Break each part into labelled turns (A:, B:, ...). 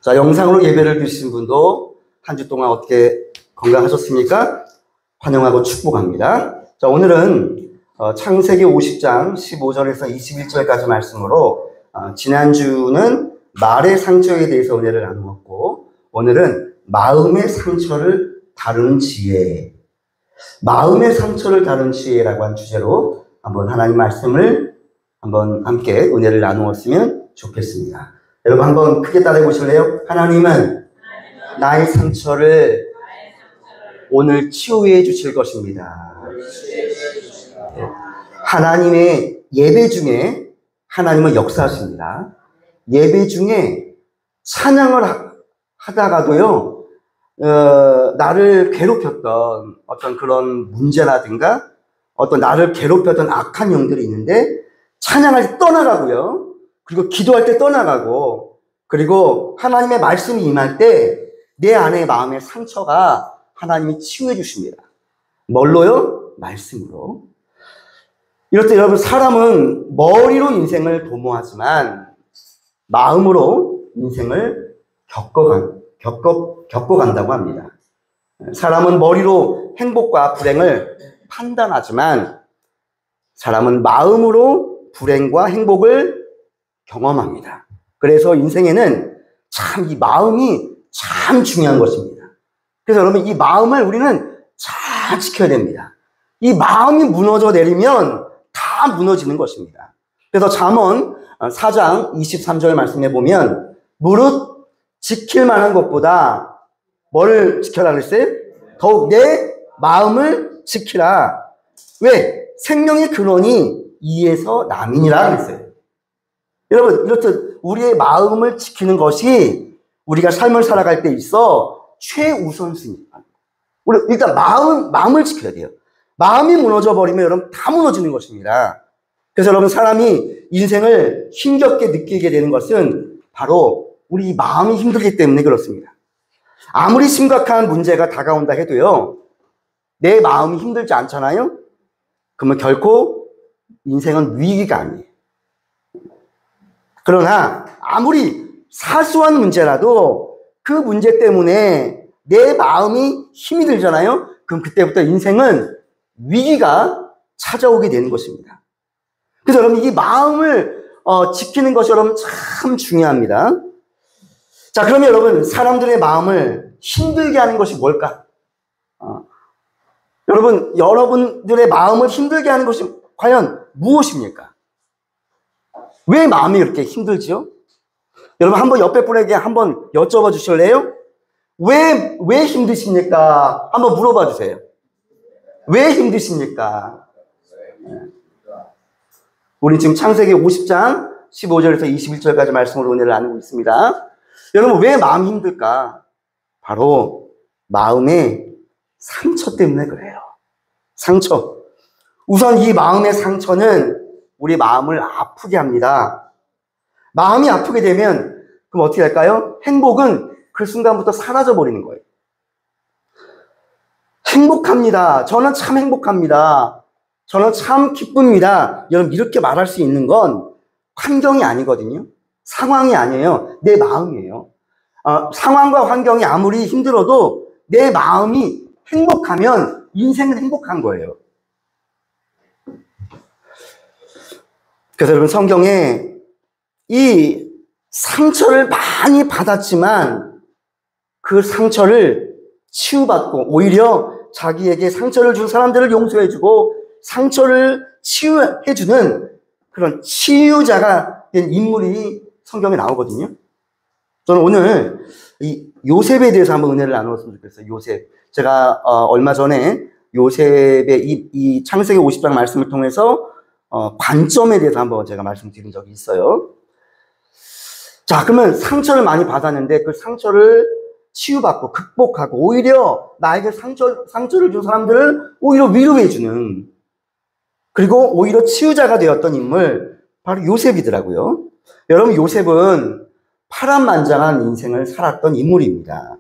A: 자, 영상으로 예배를 드리신 분도 한 주 동안 어떻게 건강하셨습니까? 환영하고 축복합니다. 자, 오늘은 창세기 50장 15절에서 21절까지 말씀으로 지난주는 말의 상처에 대해서 은혜를 나누었고, 오늘은 마음의 상처를 다루는 지혜, 마음의 상처를 다루는 지혜라고 한 주제로 한번 하나님 말씀을 한번 함께 은혜를 나누었으면 좋겠습니다. 여러분 한번 크게 따라해 보실래요? 하나님은 나의 상처를 오늘 치유해 주실 것입니다. 하나님의 예배 중에 하나님은 역사하십니다. 예배 중에 찬양을 하다가도요, 나를 괴롭혔던 어떤 그런 문제라든가 어떤 나를 괴롭혔던 악한 영들이 있는데 찬양할 때 떠나가고요. 그리고 기도할 때 떠나가고, 그리고 하나님의 말씀이 임할 때 내 안의 마음의 상처가 하나님이 치유해 주십니다. 뭘로요? 말씀으로. 이럴 때 여러분, 사람은 머리로 인생을 도모하지만 마음으로 인생을 겪어간다고 합니다. 사람은 머리로 행복과 불행을 판단하지만 사람은 마음으로 불행과 행복을 경험합니다. 그래서 인생에는 참 이 마음이 참 중요한 것입니다. 그래서 여러분, 이 마음을 우리는 잘 지켜야 됩니다. 이 마음이 무너져 내리면 다 무너지는 것입니다. 그래서 잠언 4장 23절 말씀해 보면, 무릇 지킬 만한 것보다 뭐를 지켜라 그랬어요? 더욱 내 마음을 지키라. 왜? 생명의 근원이 이에서 남이니라 그랬어요. 여러분, 이렇듯 우리의 마음을 지키는 것이 우리가 삶을 살아갈 때 있어 최우선순위입니다. 우리 일단 마음을 지켜야 돼요. 마음이 무너져 버리면 여러분 다 무너지는 것입니다. 그래서 여러분, 사람이 인생을 힘겹게 느끼게 되는 것은 바로 우리 마음이 힘들기 때문에 그렇습니다. 아무리 심각한 문제가 다가온다 해도요, 내 마음이 힘들지 않잖아요? 그러면 결코 인생은 위기가 아니에요. 그러나 아무리 사소한 문제라도 그 문제 때문에 내 마음이 힘이 들잖아요? 그럼 그때부터 인생은 위기가 찾아오게 되는 것입니다. 그래서 여러분, 이 마음을 지키는 것이 여러분 참 중요합니다. 자, 그러면 여러분, 사람들의 마음을 힘들게 하는 것이 뭘까? 여러분들의 마음을 힘들게 하는 것이 과연 무엇입니까? 왜 마음이 이렇게 힘들지요? 여러분, 한번 옆에 분에게 한번 여쭤봐 주실래요? 왜 힘드십니까? 한번 물어봐 주세요. 왜 힘드십니까? 우리 지금 창세기 50장 15절에서 21절까지 말씀으로 은혜를 나누고 있습니다. 여러분, 왜 마음이 힘들까? 바로 마음의 상처 때문에 그래요. 상처. 우선 이 마음의 상처는 우리 마음을 아프게 합니다. 마음이 아프게 되면 그럼 어떻게 할까요? 행복은 그 순간부터 사라져 버리는 거예요. 행복합니다. 저는 참 행복합니다. 저는 참 기쁩니다. 여러분, 이렇게 말할 수 있는 건 환경이 아니거든요. 상황이 아니에요. 내 마음이에요. 상황과 환경이 아무리 힘들어도 내 마음이 행복하면 인생은 행복한 거예요. 그래서 여러분, 성경에 이 상처를 많이 받았지만 그 상처를 치유받고 오히려 자기에게 상처를 준 사람들을 용서해주고 상처를 치유해주는 그런 치유자가 된 인물이 성경에 나오거든요. 저는 오늘 이 요셉에 대해서 한번 은혜를 나누었으면 좋겠어요. 요셉. 제가 얼마 전에 요셉의 이 창세기 50장 말씀을 통해서 관점에 대해서 한번 제가 말씀드린 적이 있어요. 자, 그러면 상처를 많이 받았는데 그 상처를 치유받고 극복하고 오히려 나에게 상처를 준 사람들을 오히려 위로해주는, 그리고 오히려 치유자가 되었던 인물, 바로 요셉이더라고요. 여러분, 요셉은 파란만장한 인생을 살았던 인물입니다.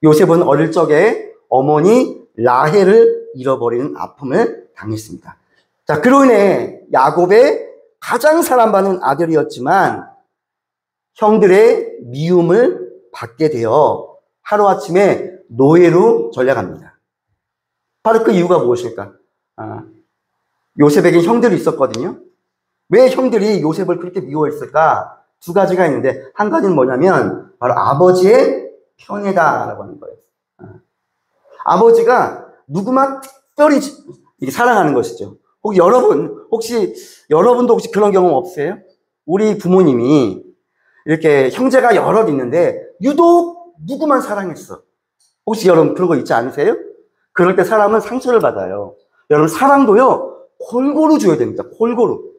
A: 요셉은 어릴 적에 어머니 라헬을 잃어버리는 아픔을 당했습니다. 자, 그로 인해 야곱의 가장 사랑받는 아들이었지만 형들의 미움을 받게 되어 하루아침에 노예로 전락합니다. 바로 그 이유가 무엇일까? 요셉에게 형들이 있었거든요. 왜 형들이 요셉을 그렇게 미워했을까? 두 가지가 있는데, 한 가지는 뭐냐면 바로 아버지의 편애다라고 하는 거예요. 아버지가 누구만 특별히 이렇게 사랑하는 것이죠. 혹시 여러분도 혹시 그런 경험 없으세요? 우리 부모님이 이렇게 형제가 여럿 있는데 유독 누구만 사랑했어. 혹시 여러분 그런 거 있지 않으세요? 그럴 때 사람은 상처를 받아요. 여러분, 사랑도요, 골고루 줘야 됩니다. 골고루.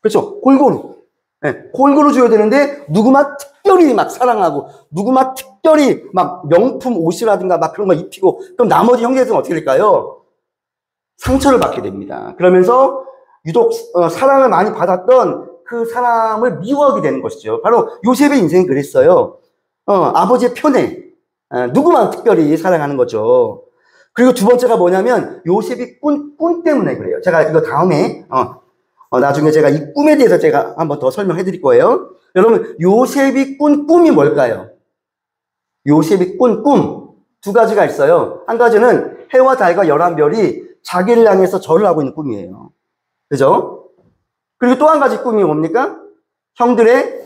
A: 그렇죠? 골고루. 네, 골고루 줘야 되는데 누구만 특별히 막 사랑하고 누구만 특별히 막 명품 옷이라든가 막 그런 거 입히고, 그럼 나머지 형제들은 어떻게 될까요? 상처를 받게 됩니다. 그러면서 유독 사랑을 많이 받았던 그 사람을 미워하게 되는 것이죠. 바로 요셉의 인생이 그랬어요. 아버지의 편애, 누구만 특별히 사랑하는 거죠. 그리고 두 번째가 뭐냐면 요셉이 꿈 때문에 그래요. 제가 이거 다음에 나중에 제가 이 꿈에 대해서 제가 한번 더 설명해 드릴 거예요. 여러분, 요셉이 꾼 꿈이 뭘까요? 요셉이 꾼 꿈 두 가지가 있어요. 한 가지는 해와 달과 열한 별이 자기를 향해서 절을 하고 있는 꿈이에요. 그죠? 그리고 또 한 가지 꿈이 뭡니까? 형들의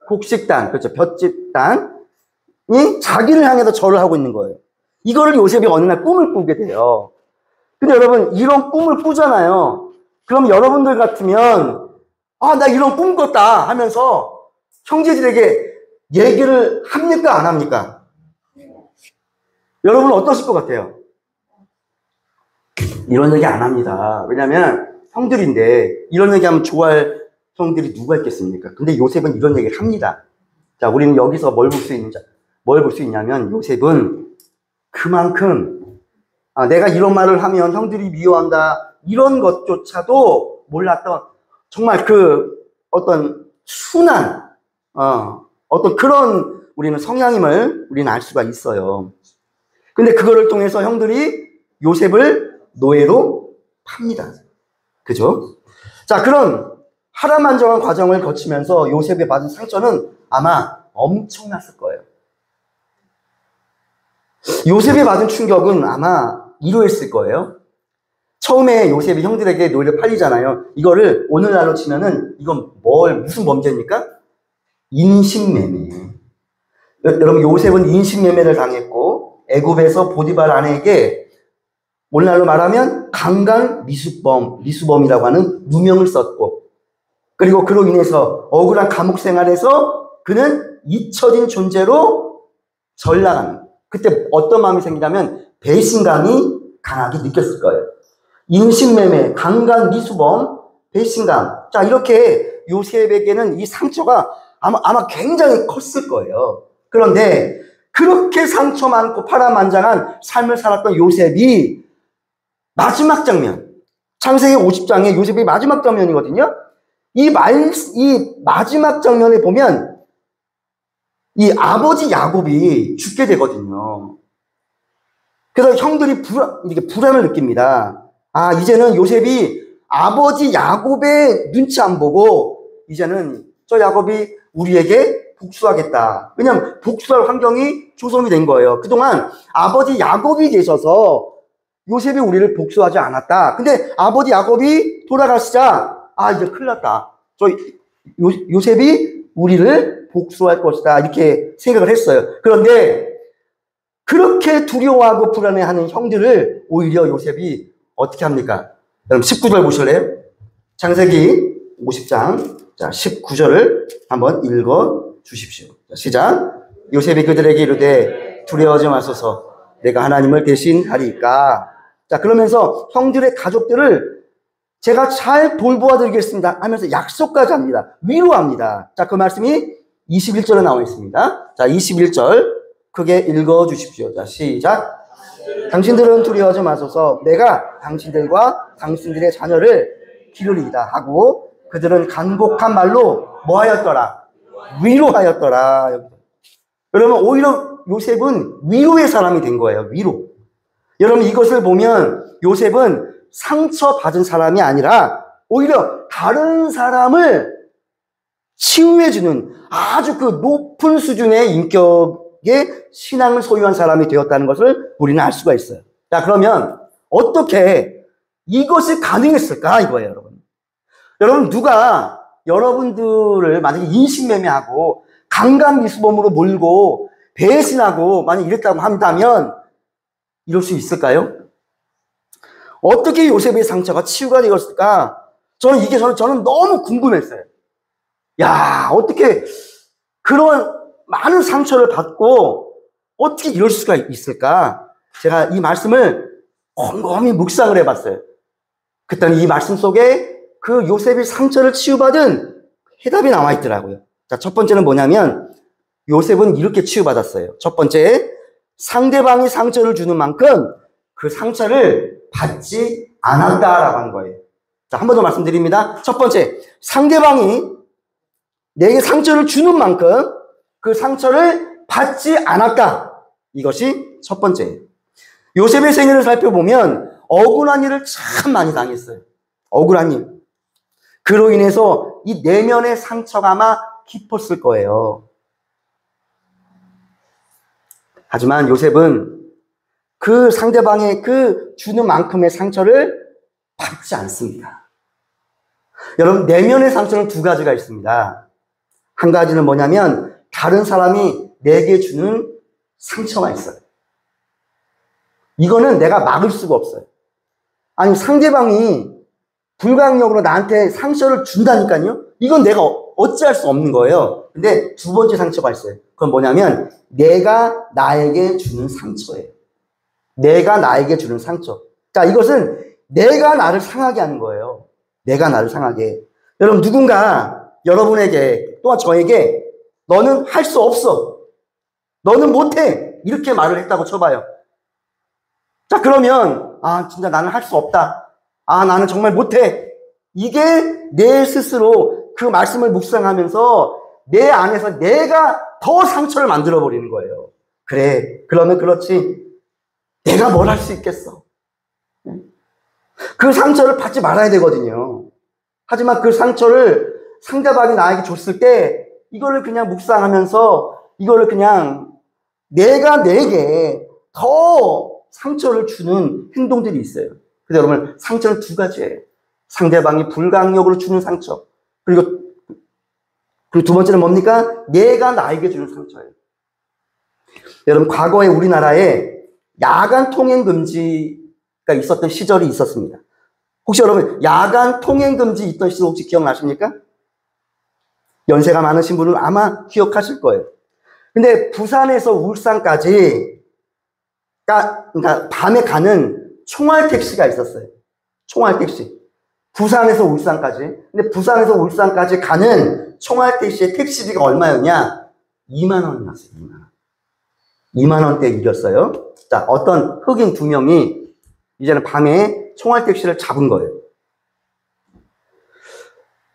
A: 곡식단, 그렇죠? 볏집단이 자기를 향해서 절을 하고 있는 거예요. 이거를 요셉이 어느 날 꿈을 꾸게 돼요. 근데 여러분, 이런 꿈을 꾸잖아요. 그럼 여러분들 같으면 나 이런 꿈 꿨다 하면서 형제들에게 얘기를 합니까? 안 합니까? 여러분은 어떠실 것 같아요? 이런 얘기 안 합니다. 왜냐면 형들인데 이런 얘기하면 좋아할 형들이 누가 있겠습니까? 근데 요셉은 이런 얘기를 합니다. 자, 우리는 여기서 뭘 볼 수 있냐면 요셉은 그만큼 내가 이런 말을 하면 형들이 미워한다, 이런 것조차도 몰랐던 정말 그 어떤 순한 어떤 그런 우리는 성향임을 우리는 알 수가 있어요. 근데 그거를 통해서 형들이 요셉을 노예로 팝니다. 그죠? 자, 그런 파란만장한 과정을 거치면서 요셉이 받은 상처는 아마 엄청났을 거예요. 요셉이 받은 충격은 아마 이러했을 거예요. 처음에 요셉이 형들에게 노예로 팔리잖아요. 이거를 오늘날로 치면은 이건 무슨 범죄입니까? 인신매매. 여러분, 요셉은 인신매매를 당했고 애굽에서 보디발 아내에게 오늘날로 말하면 강간 미수범이라고 하는 누명을 썼고, 그리고 그로 인해서 억울한 감옥 생활에서 그는 잊혀진 존재로 전락하는, 그때 어떤 마음이 생기냐면 배신감이 강하게 느꼈을 거예요. 인신매매, 강간, 미수범, 배신감. 자, 이렇게 요셉에게는 이 상처가 아마 굉장히 컸을 거예요. 그런데 그렇게 상처 많고 파란만장한 삶을 살았던 요셉이 마지막 장면, 창세기 50장의 요셉의 마지막 장면이거든요. 이 마지막 장면에 보면 이 아버지 야곱이 죽게 되거든요. 그래서 형들이 이렇게 불안을 느낍니다. 이제는 요셉이 아버지 야곱의 눈치 안 보고 이제는 저 야곱이 우리에게 복수하겠다. 왜냐하면 복수할 환경이 조성이 된 거예요. 그동안 아버지 야곱이 계셔서 요셉이 우리를 복수하지 않았다. 근데 아버지 야곱이 돌아가시자 이제 큰일 났다. 요셉이 우리를 복수할 것이다. 이렇게 생각을 했어요. 그런데 그렇게 두려워하고 불안해하는 형들을 오히려 요셉이 어떻게 합니까? 여러분 19절 보실래요? 창세기 50장 자 19절을 한번 읽어 주십시오. 자, 시작. 요셉이 그들에게 이르되 두려워하지 마소서 내가 하나님을 대신하리까. 자, 그러면서 형들의 가족들을 제가 잘 돌보아 드리겠습니다 하면서 약속까지 합니다. 위로합니다. 자, 그 말씀이 21절에 나와 있습니다. 자, 21절 크게 읽어 주십시오. 자, 시작. 당신들은 두려워하지 마소서 내가 당신들과 당신들의 자녀를 기르리이다 하고 그들은 간곡한 말로 뭐 하였더라? 위로하였더라. 여러분, 오히려 요셉은 위로의 사람이 된 거예요. 위로. 여러분, 이것을 보면 요셉은 상처받은 사람이 아니라 오히려 다른 사람을 치유해주는 아주 그 높은 수준의 인격의 신앙을 소유한 사람이 되었다는 것을 우리는 알 수가 있어요. 자, 그러면 어떻게 이것이 가능했을까 이거예요, 여러분. 여러분, 누가 여러분들을 만약에 인신매매하고 강간미수범으로 몰고 배신하고 만약 이랬다고 한다면 이럴 수 있을까요? 어떻게 요셉의 상처가 치유가 되었을까? 저는 너무 궁금했어요. 야, 어떻게 그런 많은 상처를 받고 어떻게 이럴 수가 있을까? 제가 이 말씀을 곰곰이 묵상을 해봤어요. 그랬더니 이 말씀 속에 그 요셉이 상처를 치유받은 해답이 남아있더라고요. 자, 첫 번째는 뭐냐면 요셉은 이렇게 치유받았어요. 첫 번째, 상대방이 상처를 주는 만큼 그 상처를 받지 않았다라고 한 거예요. 자, 한 번 더 말씀드립니다. 첫 번째, 상대방이 내게 상처를 주는 만큼 그 상처를 받지 않았다. 이것이 첫 번째예요. 요셉의 생애를 살펴보면 억울한 일을 참 많이 당했어요. 억울한 일. 그로 인해서 이 내면의 상처가 아마 깊었을 거예요. 하지만 요셉은 그 상대방의 그 주는 만큼의 상처를 받지 않습니다. 여러분, 내면의 상처는 두 가지가 있습니다. 한 가지는 뭐냐면 다른 사람이 내게 주는 상처가 있어요. 이거는 내가 막을 수가 없어요. 아니, 상대방이 불가항력으로 나한테 상처를 준다니까요? 이건 내가 어찌할 수 없는 거예요. 근데 두 번째 상처가 있어요. 그건 뭐냐면 내가 나에게 주는 상처예요. 내가 나에게 주는 상처. 자, 이것은 내가 나를 상하게 하는 거예요. 내가 나를 상하게. 여러분, 누군가 여러분에게 또한 저에게 너는 할 수 없어. 너는 못해. 이렇게 말을 했다고 쳐봐요. 자, 그러면 진짜 나는 할 수 없다. 나는 정말 못해. 이게 내 스스로 그 말씀을 묵상하면서 내 안에서 내가 더 상처를 만들어버리는 거예요. 그래, 그러면 그렇지. 내가 뭘 할 수 있겠어. 그 상처를 받지 말아야 되거든요. 하지만 그 상처를 상대방이 나에게 줬을 때 이거를 그냥 묵상하면서 이거를 그냥 내가 내게 더 상처를 주는 행동들이 있어요. 근데 여러분, 상처는 두 가지예요. 상대방이 불가항력으로 주는 상처. 그리고 두 번째는 뭡니까? 내가 나에게 주는 상처예요. 여러분, 과거에 우리나라에 야간 통행 금지가 있었던 시절이 있었습니다. 혹시 여러분, 야간 통행 금지 있던 시절 혹시 기억나십니까? 연세가 많으신 분은 아마 기억하실 거예요. 근데 부산에서 울산까지 그러니까 밤에 가는 총알 택시가 있었어요. 총알 택시. 부산에서 울산까지. 근데 부산에서 울산까지 가는 총알 택시의 택시비가 얼마였냐? 2만 원이었어요. 2만 원. 2만 원대 일이었어요. 자, 어떤 흑인 두 명이 이제는 밤에 총알 택시를 잡은 거예요.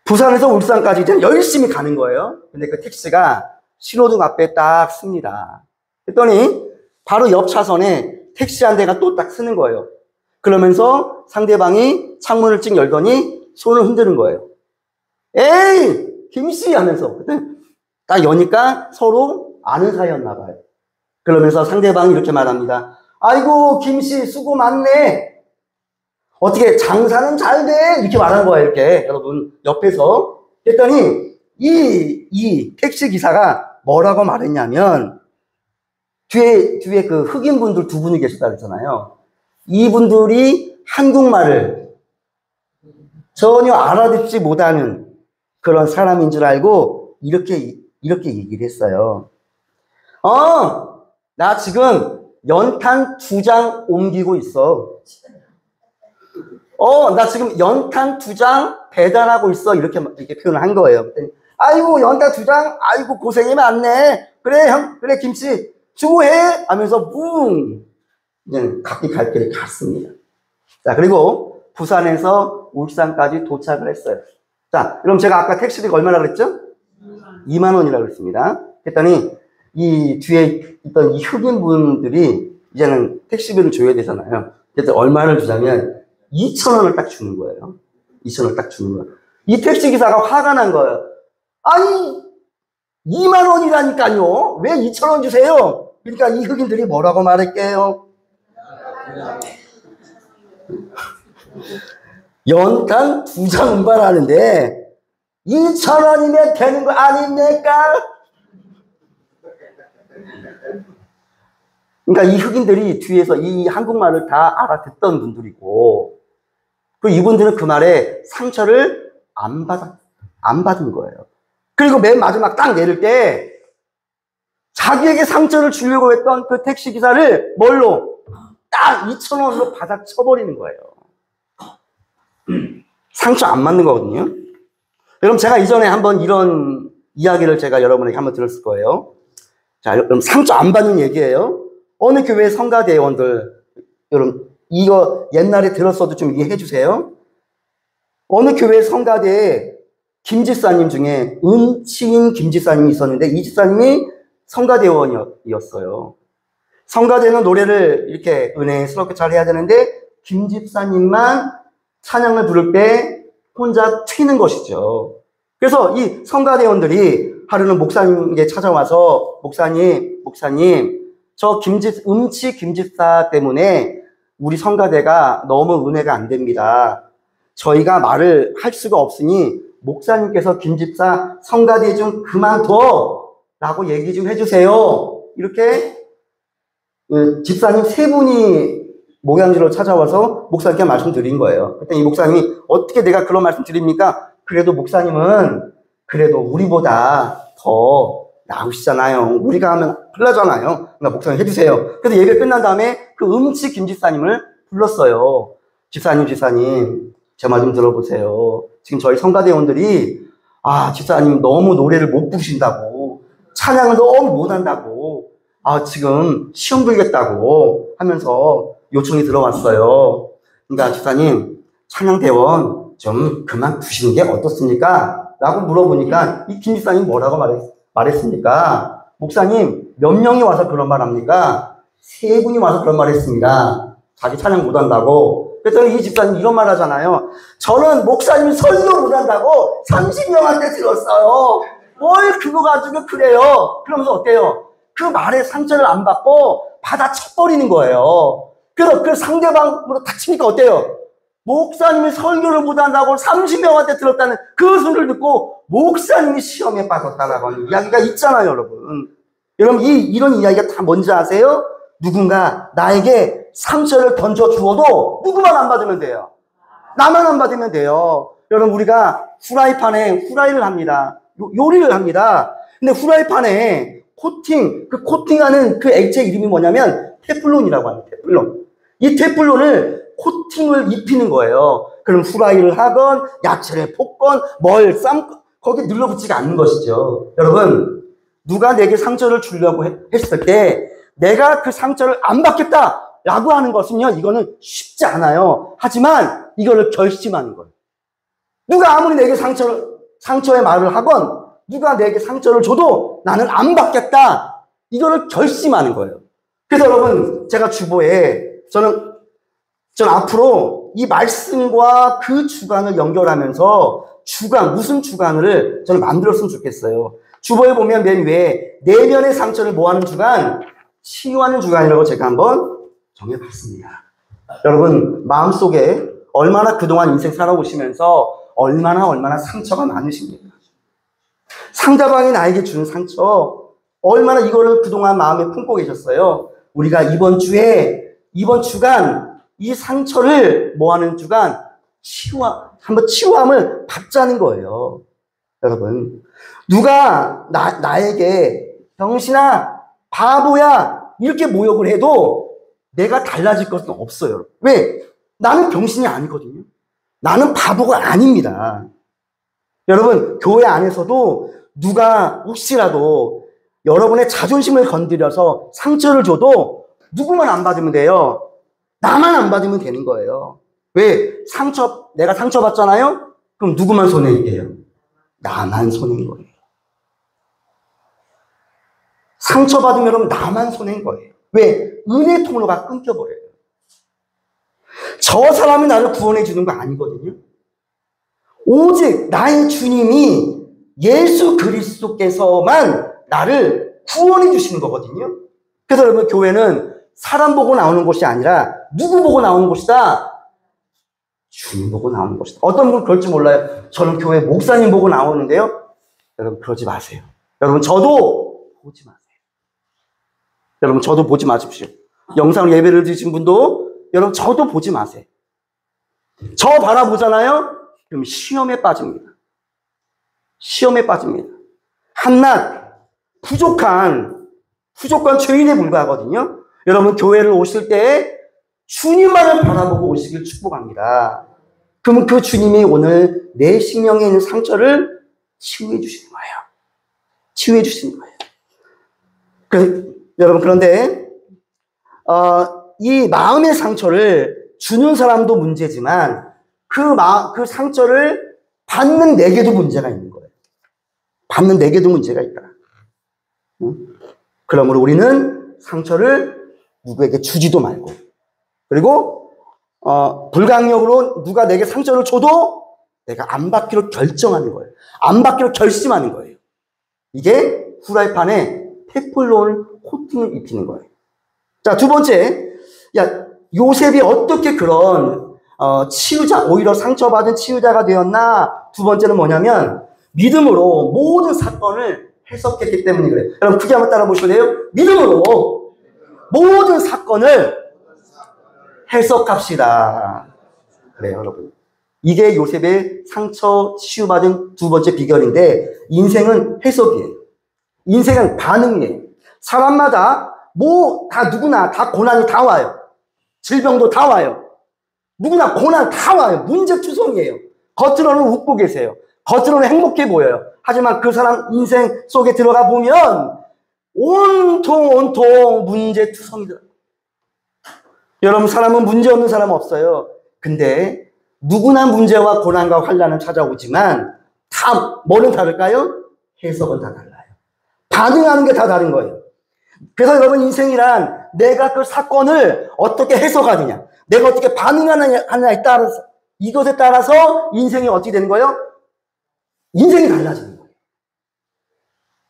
A: 부산에서 울산까지 이제 열심히 가는 거예요. 근데 그 택시가 신호등 앞에 딱 씁니다. 그랬더니 바로 옆 차선에 택시 한 대가 또 딱 쓰는 거예요. 그러면서 상대방이 창문을 찍 열더니 손을 흔드는 거예요. 에이, 김씨 하면서. 딱 여니까 서로 아는 사이였나 봐요. 그러면서 상대방이 이렇게 말합니다. 아이고, 김씨 수고 많네. 어떻게 장사는 잘 돼? 이렇게 말하는 거예요. 이렇게 여러분 옆에서. 그랬더니 이 택시 기사가 뭐라고 말했냐면 뒤에 그 흑인분들 두 분이 계시다 그랬잖아요. 이분들이 한국말을 전혀 알아듣지 못하는 그런 사람인 줄 알고 이렇게 얘기를 했어요. 나 지금 연탄 2장 옮기고 있어. 나 지금 연탄 2장 배달하고 있어. 이렇게 표현을 한 거예요. 아이고, 연탄 2장? 아이고, 고생이 많네. 그래, 형, 그래, 김씨, 수고해! 하면서, 그냥 각기 갈 길을 갔습니다. 자, 그리고 부산에서 울산까지 도착을 했어요. 자, 그럼 제가 아까 택시비가 얼마나 그랬죠? 2만 원이라고 그랬습니다. 그랬더니, 이 뒤에 있던 이 흑인 분들이 이제는 택시비를 줘야 되잖아요. 그래서 얼마를 주자면, 2,000원을 딱 주는 거예요. 2,000원을 딱 주는 거예요. 이 택시기사가 화가 난 거예요. 아니, 2만 원이라니까요. 왜 2천 원 주세요? 그러니까 이 흑인들이 뭐라고 말할게요? 연간 2장 운반하는데 2천 원이면 되는 거 아닙니까? 그러니까 이 흑인들이 뒤에서 이 한국말을 다 알아듣던 분들이고, 그 이분들은 그 말에 상처를 안 받은 거예요. 그리고 맨 마지막 딱 내릴 때 자기에게 상처를 주려고 했던 그 택시기사를 뭘로? 딱 2천 원으로 바닥 쳐버리는 거예요. 상처 안 맞는 거거든요. 여러분, 제가 이전에 한번 이런 이야기를 제가 여러분에게 한번 들었을 거예요. 자, 여러분, 상처 안 받는 얘기예요. 어느 교회 성가대원들, 여러분, 이거 옛날에 들었어도 좀 이해해 주세요. 어느 교회 성가대에 김집사님 중에 은치인 김집사님이 있었는데, 이 집사님이 성가대원이었어요. 성가대는 노래를 이렇게 은혜스럽게 잘 해야 되는데, 김집사님만 찬양을 부를 때 혼자 튀는 것이죠. 그래서 이 성가대원들이 하루는 목사님에게 찾아와서, 목사님, 저 음치 김집사 때문에 우리 성가대가 너무 은혜가 안 됩니다. 저희가 말을 할 수가 없으니 목사님께서 김집사 성가대 좀 그만둬 라고 얘기 좀 해주세요. 이렇게 집사님 3분이 목양지로 찾아와서 목사님께 말씀드린 거예요. 그때 이 목사님이 어떻게 내가 그런 말씀 드립니까? 그래도 목사님은 그래도 우리보다 더 나으시잖아요. 우리가 하면 큰일 나잖아요. 그러니까 목사님 해주세요. 그래서 예배 끝난 다음에 그 음치 김집사님을 불렀어요. 집사님, 제 말 좀 들어보세요. 지금 저희 성가대원들이 집사님 너무 노래를 못 부르신다고, 찬양을 너무 못한다고, 지금 시험 들겠다고 하면서 요청이 들어왔어요. 그러니까 집사님, 찬양대원 좀 그만두시는 게 어떻습니까? 라고 물어보니까 이 김집사님 뭐라고 말했습니까? 목사님, 몇 명이 와서 그런 말 합니까? 3분이 와서 그런 말 했습니다. 자기 찬양 못한다고. 그랬더니 이 집사님 이런 말 하잖아요. 저는 목사님 설교 못한다고 30명한테 들었어요. 뭘 그거 가지고 그래요? 그러면서 어때요? 그 말에 상처를 안 받고 받아쳐버리는 거예요. 그래서 그 상대방으로 닥치니까 어때요? 목사님이 설교를 못한다고 30명한테 들었다는 그 소리를 듣고 목사님이 시험에 빠졌다라고 하는 이야기가 있잖아요, 여러분. 여러분, 이런 이야기가 다 뭔지 아세요? 누군가 나에게 상처를 던져주어도 누구만 안 받으면 돼요. 나만 안 받으면 돼요. 여러분, 우리가 후라이팬에 후라이를 합니다. 요리를 합니다. 근데 후라이팬에 코팅하는 그 액체 이름이 뭐냐면 테플론이라고 합니다. 테플론. 이 테플론을 코팅을 입히는 거예요. 그럼 후라이를 하건 야채를 볶건 뭘 삶건 거기에 눌러붙지가 않는 것이죠. 여러분, 누가 내게 상처를 주려고 했을 때 내가 그 상처를 안 받겠다라고 하는 것은요, 이거는 쉽지 않아요. 하지만 이거를 결심하는 거예요. 누가 아무리 내게 상처의 말을 하건 누가 내게 상처를 줘도 나는 안 받겠다. 이거를 결심하는 거예요. 그래서 여러분, 제가 주보에 저는 앞으로 이 말씀과 그 주간을 연결하면서 무슨 주간을 저는 만들었으면 좋겠어요. 주보에 보면 맨 위에 내면의 상처를 모아는 주간, 치유하는 주간이라고 제가 한번 정해봤습니다. 여러분, 마음속에 얼마나 그동안 인생 살아오시면서 얼마나 상처가 많으십니까? 상대방이 나에게 준 상처, 얼마나 이거를 그동안 마음에 품고 계셨어요? 우리가 이번 주간, 이 상처를 모아는 주간, 한번 치유함을 받자는 거예요. 여러분, 누가 나에게 병신아, 바보야, 이렇게 모욕을 해도 내가 달라질 것은 없어요. 왜? 나는 병신이 아니거든요. 나는 바보가 아닙니다. 여러분, 교회 안에서도 누가 혹시라도 여러분의 자존심을 건드려서 상처를 줘도 누구만 안 받으면 돼요. 나만 안 받으면 되는 거예요. 왜? 내가 상처받잖아요? 그럼 누구만 손해일게요? 나만 손해인 거예요. 상처받으면 여러분 나만 손해인 거예요. 왜? 은혜 통로가 끊겨버려요. 저 사람이 나를 구원해 주는 거 아니거든요. 오직 나의 주님이 예수 그리스도께서만 나를 구원해 주시는 거거든요. 그래서 여러분, 교회는 사람 보고 나오는 곳이 아니라 누구 보고 나오는 곳이다? 주님 보고 나오는 곳이다. 어떤 분은 그럴지 몰라요. 저는 교회 목사님 보고 나오는데요. 여러분, 그러지 마세요. 여러분, 저도 보지 마세요. 여러분, 저도 보지 마십시오. 영상 예배를 드신 분도 여러분, 저도 보지 마세요. 저 바라보잖아요? 그럼 시험에 빠집니다. 시험에 빠집니다. 한낱 부족한 죄인에 불과하거든요. 여러분, 교회를 오실 때 주님만을 바라보고 오시길 축복합니다. 그러면 그 주님이 오늘 내 심령에 있는 상처를 치유해 주시는 거예요. 치유해 주시는 거예요. 여러분, 그런데 이 마음의 상처를 주는 사람도 문제지만 그 상처를 받는 내게도 문제가 있는 거예요. 받는 내게도 문제가 있다. 그러므로 우리는 상처를 누구에게 주지도 말고, 그리고 불강력으로 누가 내게 상처를 줘도 내가 안 받기로 결정하는 거예요. 안 받기로 결심하는 거예요. 이게 후라이팬에 테플론 코팅을 입히는 거예요. 자, 두 번째, 요셉이 어떻게 그런 치유자, 오히려 상처받은 치유자가 되었나? 두 번째는 뭐냐면 믿음으로 모든 사건을 해석했기 때문에 그래요. 여러분, 크게 한번 따라 보실래요? 믿음으로 모든 사건을 해석합시다. 그래요, 여러분. 이게 요셉의 상처 치유받은 두 번째 비결인데, 인생은 해석이에요. 인생은 반응이에요. 사람마다 누구나 다 고난이 다 와요. 질병도 다 와요. 누구나 고난 다 와요. 문제투성이에요. 겉으로는 웃고 계세요. 겉으로는 행복해 보여요. 하지만 그 사람 인생 속에 들어가 보면 온통 문제투성이다. 여러분, 사람은 문제 없는 사람 없어요. 근데 누구나 문제와 고난과 환난은 찾아오지만 뭐는 다를까요? 해석은 다 달라요. 반응하는 게 다 다른 거예요. 그래서 여러분, 인생이란 내가 그 사건을 어떻게 해석하느냐, 내가 어떻게 반응하느냐에 따라서, 이것에 따라서 인생이 어떻게 되는 거예요? 인생이 달라지는 거예요.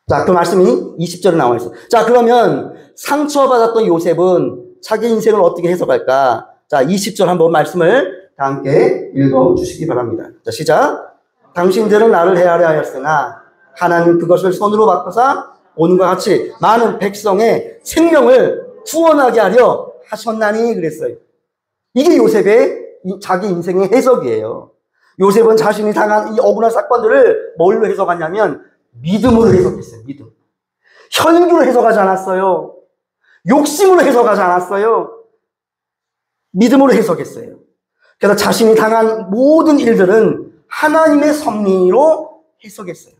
A: 자, 그 말씀이 20절에 나와 있어요. 자, 그러면 상처받았던 요셉은 자기 인생을 어떻게 해석할까? 자, 20절 한번 말씀을 다 함께 읽어주시기 바랍니다. 자, 시작. 당신들은 나를 헤아려 하였으나 하나님 그것을 손으로 바꿔서 오는과 같이 많은 백성의 생명을 구원하게 하려 하셨나니 그랬어요. 이게 요셉의 자기 인생의 해석이에요. 요셉은 자신이 당한 이 억울한 사건들을 뭘로 해석하냐면 믿음으로 해석했어요. 믿음. 혈기로 해석하지 않았어요. 욕심으로 해석하지 않았어요. 믿음으로 해석했어요. 그래서 자신이 당한 모든 일들은 하나님의 섭리로 해석했어요.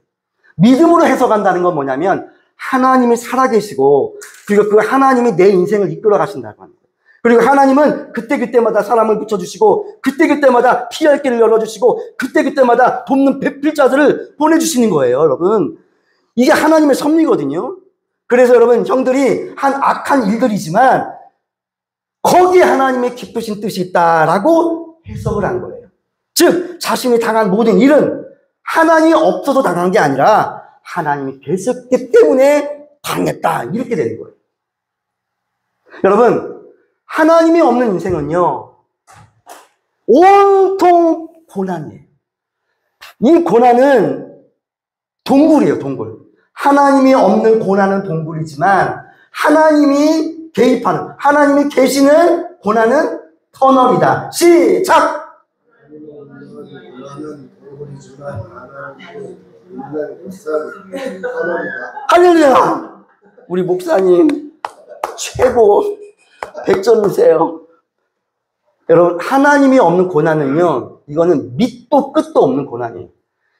A: 믿음으로 해석한다는 건 뭐냐면 하나님이 살아계시고, 그리고 그 하나님이 내 인생을 이끌어 가신다고 하는 거예요. 그리고 하나님은 그때그때마다 사람을 붙여주시고, 그때그때마다 피할 길을 열어주시고, 그때그때마다 돕는 배필자들을 보내주시는 거예요, 여러분. 이게 하나님의 섭리거든요. 그래서 여러분, 형들이 한 악한 일들이지만 거기에 하나님의 기쁘신 뜻이 있다라고 해석을 한 거예요. 즉, 자신이 당한 모든 일은 하나님이 없어서 당한 게 아니라 하나님이 계셨기 때문에 당했다, 이렇게 되는 거예요. 여러분, 하나님이 없는 인생은요, 온통 고난이에요. 이 고난은 동굴이에요, 동굴. 하나님이 없는 고난은 동굴이지만 하나님이 개입하는, 하나님이 계시는 고난은 터널이다. 시작! 할렐루야! 우리 목사님 최고 100점이세요. 여러분, 하나님이 없는 고난은요, 이거는 밑도 끝도 없는 고난이에요.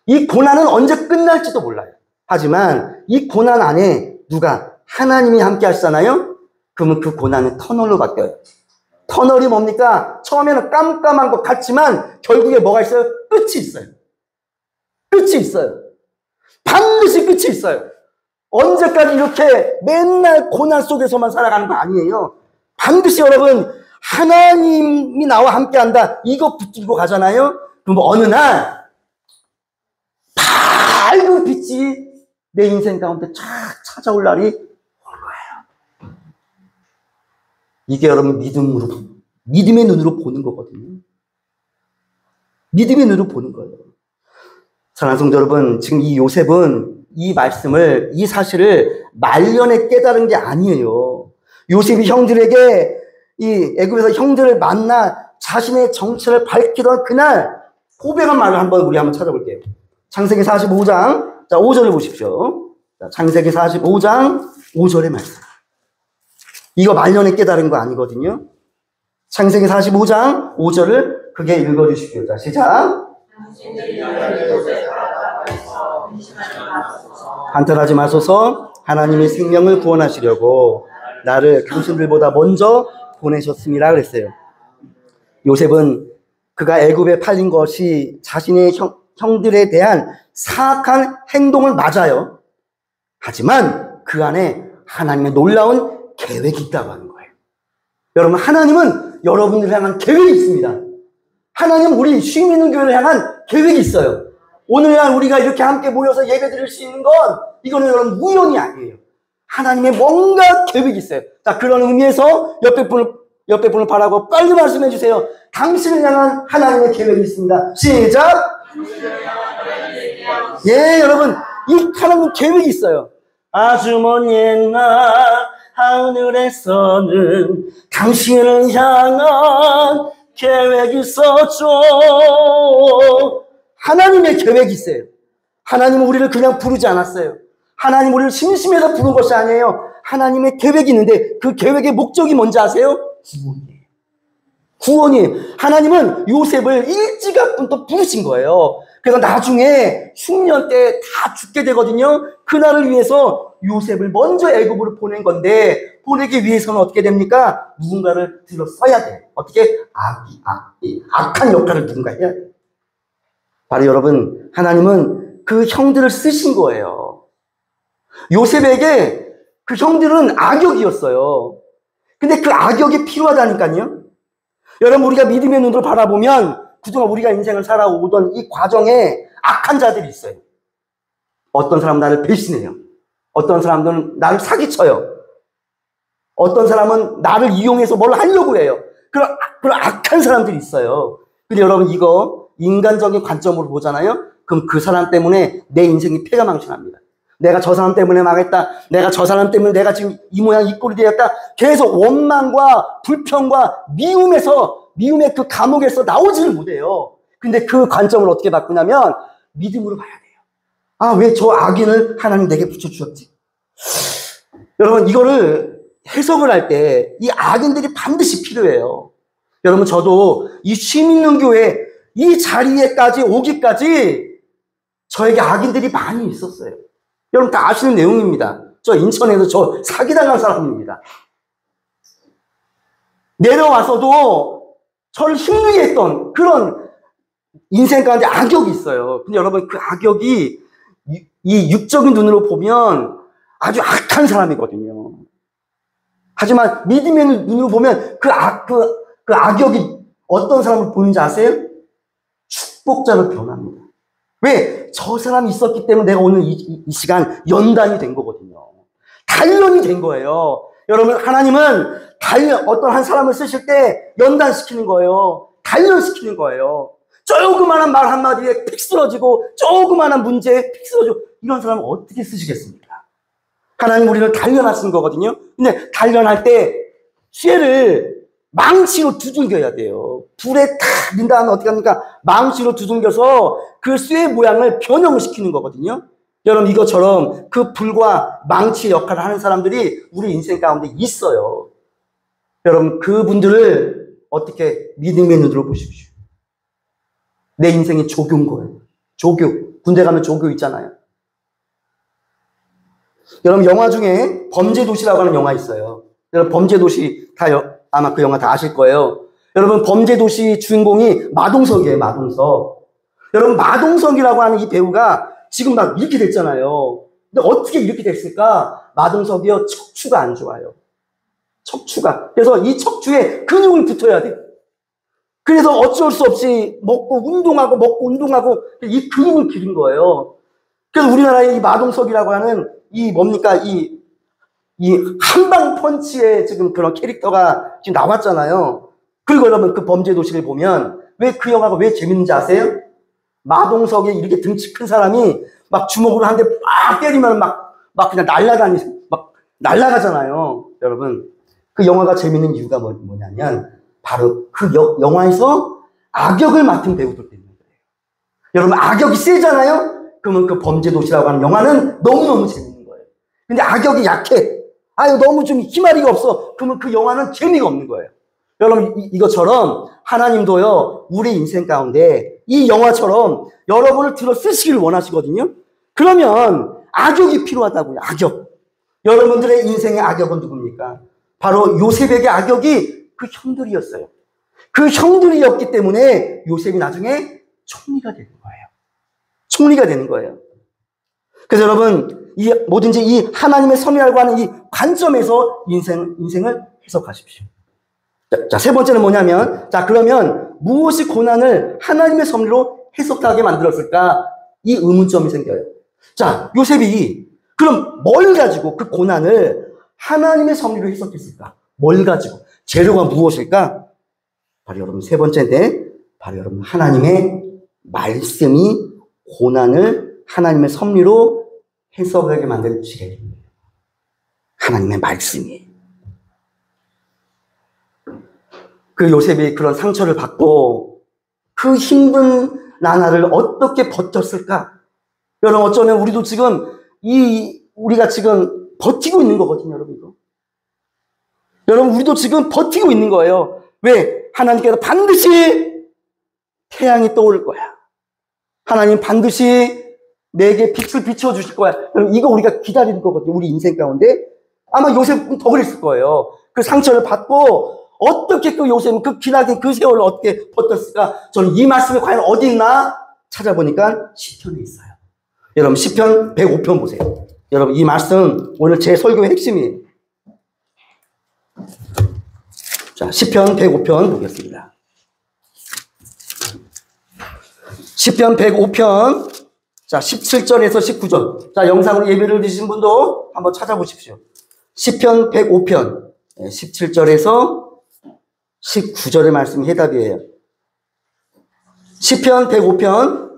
A: 이 고난은 언제 끝날지도 몰라요. 하지만 이 고난 안에 누가 하나님이 함께 하시잖아요? 그러면 그 고난은 터널로 바뀌어요. 터널이 뭡니까? 처음에는 깜깜한 것 같지만 결국에 뭐가 있어요? 끝이 있어요. 끝이 있어요. 반드시 끝이 있어요. 언제까지 이렇게 맨날 고난 속에서만 살아가는 거 아니에요. 반드시 여러분, 하나님이 나와 함께 한다, 이거 붙들고 가잖아요? 그럼 어느 날 팍 맑은 빛이 내 인생 가운데 쫙 찾아올 날이 올 거예요. 이게 여러분 믿음의 눈으로 보는 거거든요. 믿음의 눈으로 보는 거예요. 사랑하는 성도 여러분, 지금 이 요셉은 이 사실을 말년에 깨달은 게 아니에요. 요셉이 형들에게 이 애굽에서 형들을 만나 자신의 정체를 밝히던 그날 고백한 말을 우리 한번 찾아볼게요. 창세기 45장, 자, 5절을 보십시오. 자, 창세기 45장 5절의 말씀. 이거 말년에 깨달은 거 아니거든요. 창세기 45장 5절을 크게 읽어주십시오. 자, 시작. 한탄하지 마소서. 하나님이 생명을 구원하시려고 나를 당신들보다 먼저 보내셨습니다. 그랬어요. 요셉은 그가 애굽에 팔린 것이 자신의 형들에 대한 사악한 행동을 맞아요. 하지만 그 안에 하나님의 놀라운 계획이 있다고 하는 거예요. 여러분, 하나님은 여러분들을 향한 계획이 있습니다. 하나님은 우리 시민교회를 향한 계획이 있어요. 오늘날 우리가 이렇게 함께 모여서 예배 드릴 수 있는 건 이거는 여러분 우연이 아니에요. 하나님의 뭔가 계획이 있어요. 자, 그런 의미에서 옆에 분을 바라고 빨리 말씀해 주세요. 당신을 향한 하나님의 계획이 있습니다. 시작! 예, 여러분, 이 하나님 계획이 있어요. 아주 먼 옛날 하늘에서는 당신을 향한 계획이 있었죠. 하나님의 계획이 있어요. 하나님은 우리를 그냥 부르지 않았어요. 하나님 우리를 심심해서 부른 것이 아니에요. 하나님의 계획이 있는데 그 계획의 목적이 뭔지 아세요? 구원이에요. 하나님은 요셉을 일찌감부터 부르신 거예요. 그래서 나중에 흉년 때 다 죽게 되거든요. 그날을 위해서 요셉을 먼저 애굽으로 보낸 건데, 보내기 위해서는 어떻게 됩니까? 누군가를 들어 써야 돼. 어떻게? 악한 역할을 누군가 해야 돼. 바로 여러분, 하나님은 그 형들을 쓰신 거예요. 요셉에게 그 형들은 악역이었어요. 근데 그 악역이 필요하다니까요. 여러분, 우리가 믿음의 눈으로 바라보면 그동안 우리가 인생을 살아오던 이 과정에 악한 자들이 있어요. 어떤 사람은 나를 배신해요. 어떤 사람들은 나를 사기쳐요. 어떤 사람은 나를 이용해서 뭘 하려고 해요. 그런 악한 사람들이 있어요. 근데 여러분, 이거 인간적인 관점으로 보잖아요. 그럼 그 사람 때문에 내 인생이 폐가망신합니다. 내가 저 사람 때문에 망했다. 내가 저 사람 때문에 내가 지금 이 모양 이 꼴이 되었다. 계속 원망과 불평과 미움의 그 감옥에서 나오지를 못해요. 근데 그 관점을 어떻게 바꾸냐면 믿음으로 봐야 돼요. 아, 왜 저 악인을 하나님 내게 붙여주셨지? 여러분, 이거를 해석을 할 때 이 악인들이 반드시 필요해요. 여러분, 저도 이 시민교회 이 자리에까지 오기까지 저에게 악인들이 많이 있었어요. 여러분 다 아시는 내용입니다. 저 인천에서 저 사기당한 사람입니다. 내려와서도 저를 힘들게 했던 그런 인생 가운데 악역이 있어요. 근데 여러분, 그 악역이 이 육적인 눈으로 보면 아주 악한 사람이거든요. 하지만 믿음의 눈으로 보면 그 악역이 어떤 사람을 보는지 아세요? 축복자로 변합니다. 왜? 저 사람이 있었기 때문에 내가 오늘 이 시간 연단이 된 거거든요. 단련이 된 거예요. 여러분, 하나님은 어떤 한 사람을 쓰실 때 연단시키는 거예요. 단련시키는 거예요. 조그마한 말 한마디에 픽 쓰러지고 조그마한 문제에 픽 쓰러지고 이런 사람을 어떻게 쓰시겠습니까? 하나님 우리를 단련하시는 거거든요. 근데 단련할 때 쇠를 망치로 두들겨야 돼요. 불에 탁 민 다음에 어떻게 합니까? 망치로 두들겨서 그 쇠 모양을 변형을 시키는 거거든요. 여러분, 이것처럼 그 불과 망치의 역할을 하는 사람들이 우리 인생 가운데 있어요. 여러분, 그분들을 어떻게 믿음의 눈으로 보십시오. 내 인생이 조교인 거예요. 조교. 군대 가면 조교 있잖아요. 여러분, 영화 중에 범죄도시라고 하는 영화 있어요. 여러분, 범죄도시 아마 그 영화 다 아실 거예요. 여러분, 범죄도시 주인공이 마동석이에요. 마동석. 여러분, 마동석이라고 하는 이 배우가 지금 막 이렇게 됐잖아요. 근데 어떻게 이렇게 됐을까? 마동석이요, 척추가 안 좋아요. 척추가. 그래서 이 척추에 근육을 붙어야 돼요. 그래서 어쩔 수 없이 먹고 운동하고 이 근육을 기른 거예요. 그래서 우리나라의 이 마동석이라고 하는 이 뭡니까? 이 한방 펀치의 지금 그런 캐릭터가 지금 나왔잖아요. 그리고 여러분 그 범죄도시를 보면 왜 그 영화가 왜 재밌는지 아세요? 마동석의 이렇게 등치 큰 사람이 막 주먹으로 한 대 빡 때리면 막 그냥 날아가잖아요. 여러분 그 영화가 재밌는 이유가 뭐냐면 바로 그 영화에서 악역을 맡은 배우들 때문에 그래요. 여러분 악역이 세잖아요. 그러면 그 범죄도시라고 하는 영화는 너무너무 재밌는 거예요. 근데 악역이 약해. 아유 너무 좀 희마리가 없어. 그러면 그 영화는 재미가 없는 거예요. 여러분 이것처럼 하나님도요 우리 인생 가운데 이 영화처럼 여러분을 들어 쓰시기를 원하시거든요. 그러면 악역이 필요하다고요. 악역. 여러분들의 인생의 악역은 누굽니까? 바로 요셉에게 악역이 그 형들이었어요. 그 형들이었기 때문에 요셉이 나중에 총리가 되는 거예요. 총리가 되는 거예요. 그래서 여러분 뭐든지 이 하나님의 섭리라고 하는 이 관점에서 인생을 해석하십시오. 자, 세 번째는 뭐냐면, 자, 그러면 무엇이 고난을 하나님의 섭리로 해석하게 만들었을까? 이 의문점이 생겨요. 자, 요셉이 그럼 뭘 가지고 그 고난을 하나님의 섭리로 해석했을까? 뭘 가지고? 재료가 무엇일까? 바로 여러분 세 번째인데, 바로 여러분 하나님의 말씀이 고난을 하나님의 섭리로 해석하게 만든 지혜입니다. 하나님의 말씀이. 그 요셉이 그런 상처를 받고 그 힘든 나날을 어떻게 버텼을까? 여러분 어쩌면 우리도 지금 우리가 지금 버티고 있는 거거든요, 여러분. 여러분 우리도 지금 버티고 있는 거예요. 왜? 하나님께서 반드시 태양이 떠오를 거야. 하나님 반드시 내게 빛을 비춰주실 거야. 여러분 이거 우리가 기다리는 거거든요, 우리 인생 가운데. 아마 요셉은 더 그랬을 거예요. 그 상처를 받고 어떻게 그 요셉은 그 기나긴 그 세월을 어떻게 버텼을까? 저는 이 말씀이 과연 어디 있나 찾아보니까 시편에 있어요. 여러분 시편 105편 보세요. 여러분 이 말씀 오늘 제 설교의 핵심이에요. 자, 시편 105편 보겠습니다. 시편 105편 자 17절에서 19절. 자, 영상으로 예배를 드신 분도 한번 찾아보십시오. 시편 105편 17절에서 19절의 말씀이 해답이에요. 시편 105편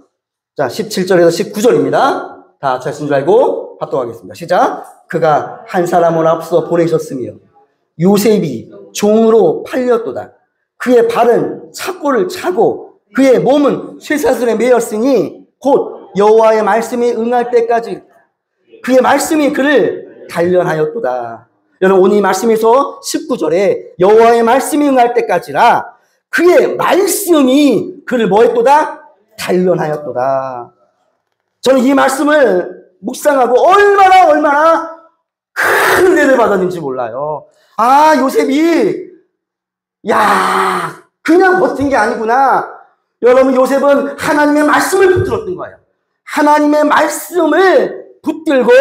A: 자 17절에서 19절입니다. 다 자신 줄 알고 합동하겠습니다. 시작. 그가 한 사람을 앞서 보내셨으며 요셉이 종으로 팔렸도다. 그의 발은 착고를 차고 그의 몸은 쇠사슬에 매였으니 곧 여호와의 말씀이 응할 때까지 그의 말씀이 그를 단련하였도다. 여러분 오늘 이 말씀에서 19절에 여호와의 말씀이 응할 때까지라 그의 말씀이 그를 뭐했도다? 단련하였도다. 저는 이 말씀을 묵상하고 얼마나 큰 은혜를 받았는지 몰라요. 아, 요셉이 그냥 버틴 게 아니구나. 여러분 요셉은 하나님의 말씀을 붙들었던 거예요. 하나님의 말씀을 붙들고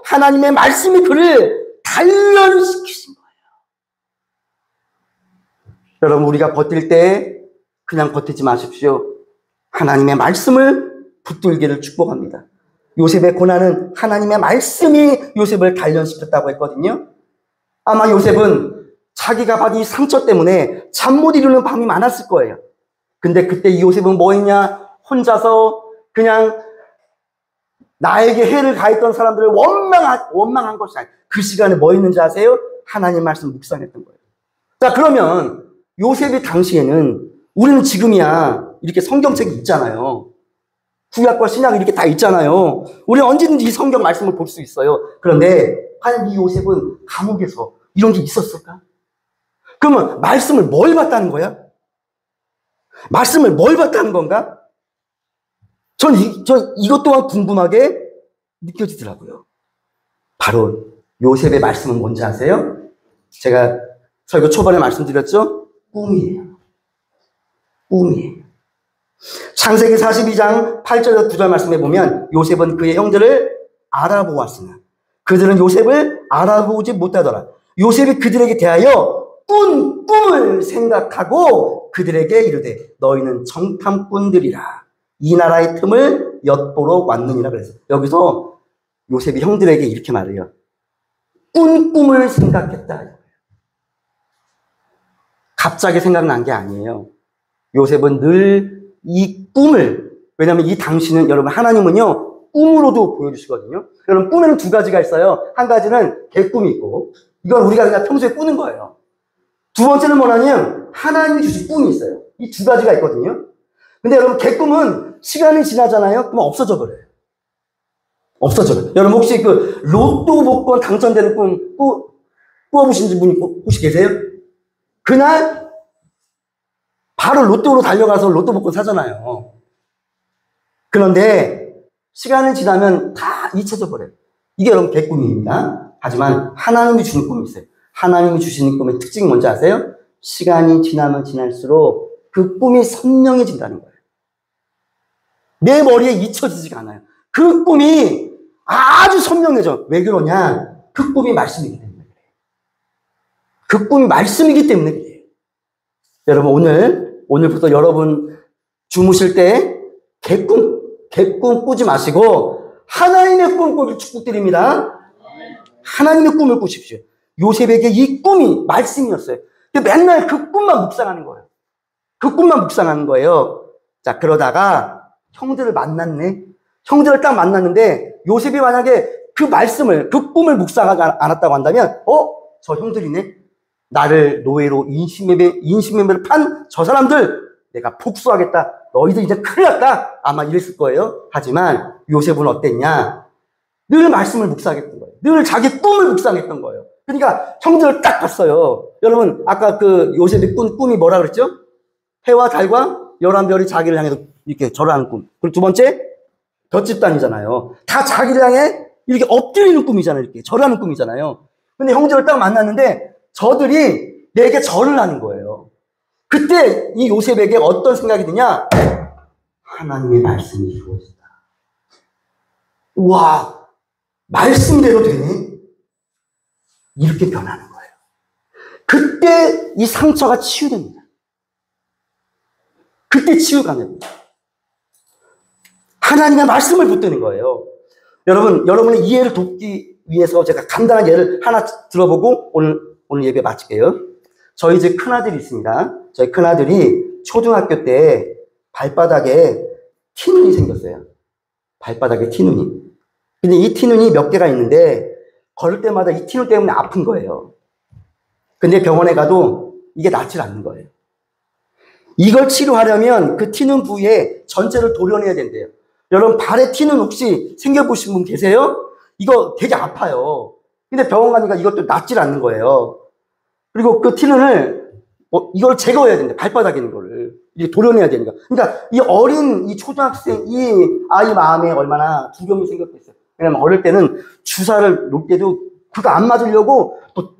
A: 하나님의 말씀이 그를 단련시키신 거예요. 여러분 우리가 버틸 때 그냥 버티지 마십시오. 하나님의 말씀을 붙들기를 축복합니다. 요셉의 고난은 하나님의 말씀이 요셉을 단련시켰다고 했거든요. 아마 요셉은 자기가 받은 이 상처 때문에 잠 못 이루는 밤이 많았을 거예요. 근데 그때 이 요셉은 뭐 했냐? 혼자서 그냥 나에게 해를 가했던 사람들을 원망한 것이 아니에요. 그 시간에 뭐 했는지 아세요? 하나님 말씀 묵상했던 거예요. 자, 그러면 요셉이 당시에는 우리는 지금이야 이렇게 성경책이 있잖아요. 구약과 신약이 이렇게 다 있잖아요. 우리는 언제든지 이 성경 말씀을 볼 수 있어요. 그런데 과연 이 요셉은 감옥에서 이런 게 있었을까? 그러면 말씀을 뭘 봤다는 거야? 말씀을 뭘 봤다는 건가? 전 이것 또한 궁금하게 느껴지더라고요. 바로 요셉의 말씀은 뭔지 아세요? 제가 설교 초반에 말씀드렸죠? 꿈이에요. 꿈이에요. 창세기 42장 8절에서 9절 말씀에 보면 요셉은 그의 형들을 알아보았으나 그들은 요셉을 알아보지 못하더라. 요셉이 그들에게 대하여 꿈을 생각하고 그들에게 이르되 너희는 정탐꾼들이라 이 나라의 틈을 엿보러 왔느니라 그랬어요. 여기서 요셉이 형들에게 이렇게 말해요. 꾼 꿈을 생각했다. 갑자기 생각난 게 아니에요. 요셉은 늘 이 꿈을, 왜냐하면 이 당시는 여러분 하나님은요 꿈으로도 보여주시거든요. 여러분 꿈에는 두 가지가 있어요. 한 가지는 개꿈이 있고, 이건 우리가 그냥 평소에 꾸는 거예요. 두 번째는 뭐냐면 하나님이 주신 꿈이 있어요. 이 두 가지가 있거든요. 근데 여러분 개꿈은 시간이 지나잖아요. 그럼 없어져 버려요. 없어져요. 여러분 혹시 그 로또 복권 당첨되는 꿈 꾸어보신 분이 혹시 계세요? 그날 바로 로또로 달려가서 로또 복권 사잖아요. 그런데 시간이 지나면 다 잊혀져 버려요. 이게 여러분 개꿈입니다. 하지만 하나님이 주는 꿈이 있어요. 하나님이 주시는 꿈의 특징이 뭔지 아세요? 시간이 지나면 지날수록 그 꿈이 선명해진다는 거예요. 내 머리에 잊혀지지가 않아요. 그 꿈이 아주 선명해져. 왜 그러냐? 그 꿈이 말씀이기 때문에 그래요. 그 꿈이 말씀이기 때문에 그래요. 여러분 오늘부터 여러분 주무실 때 개꿈 꾸지 마시고 하나님의 꿈 꾸길 축복드립니다. 하나님의 꿈을 꾸십시오. 요셉에게 이 꿈이 말씀이었어요. 맨날 그 꿈만 묵상하는 거예요. 그 꿈만 묵상하는 거예요. 자, 그러다가 형들을 만났네. 형들을 딱 만났는데 요셉이 만약에 그 말씀을, 그 꿈을 묵상하지 않았다고 한다면 저 형들이네. 나를 노예로 인신매매를 판 저 사람들 내가 복수하겠다. 너희들 이제 큰일 났다. 아마 이랬을 거예요. 하지만 요셉은 어땠냐? 늘 말씀을 묵상했던 거예요. 늘 자기 꿈을 묵상했던 거예요. 그러니까 형들을 딱 봤어요. 여러분 아까 그 요셉의 꿈이 뭐라 그랬죠? 해와 달과 11별이 자기를 향해서 이렇게 절하는 꿈. 그리고 두 번째 볏집단이잖아요. 다 자기를 향해 이렇게 엎드리는 꿈이잖아요. 이렇게 절하는 꿈이잖아요. 근데 형제를 딱 만났는데 저들이 내게 절을 하는 거예요. 그때 이 요셉에게 어떤 생각이 드냐? 하나님의 말씀이 이루어진다. 와, 말씀대로 되네? 이렇게 변하는 거예요. 그때 이 상처가 치유됩니다. 그때 치유가 됩니다. 하나님의 말씀을 붙드는 거예요. 여러분의 이해를 돕기 위해서 제가 간단한 예를 하나 들어보고 오늘 예배 마칠게요. 저희 집 큰아들이 있습니다. 저희 큰아들이 초등학교 때 발바닥에 티눈이 생겼어요. 발바닥에 티눈이. 근데 이 티눈이 몇 개가 있는데 걸을 때마다 이 티눈 때문에 아픈 거예요. 근데 병원에 가도 이게 낫질 않는 거예요. 이걸 치료하려면 그 티눈 부위에 전체를 도려내야 된대요. 여러분 발에 티눈 혹시 생겨보신 분 계세요? 이거 되게 아파요. 근데 병원 가니까 이것도 낫질 않는 거예요. 그리고 그 티눈을 이걸 제거해야 된대. 발바닥에 있는 거를 이게 도려내야 되니까. 그러니까 이 어린 이 초등학생 이 아이 마음에 얼마나 두려움이 생겼겠어요. 왜냐면 어릴 때는 주사를 놓을 때도 그거 안 맞으려고 또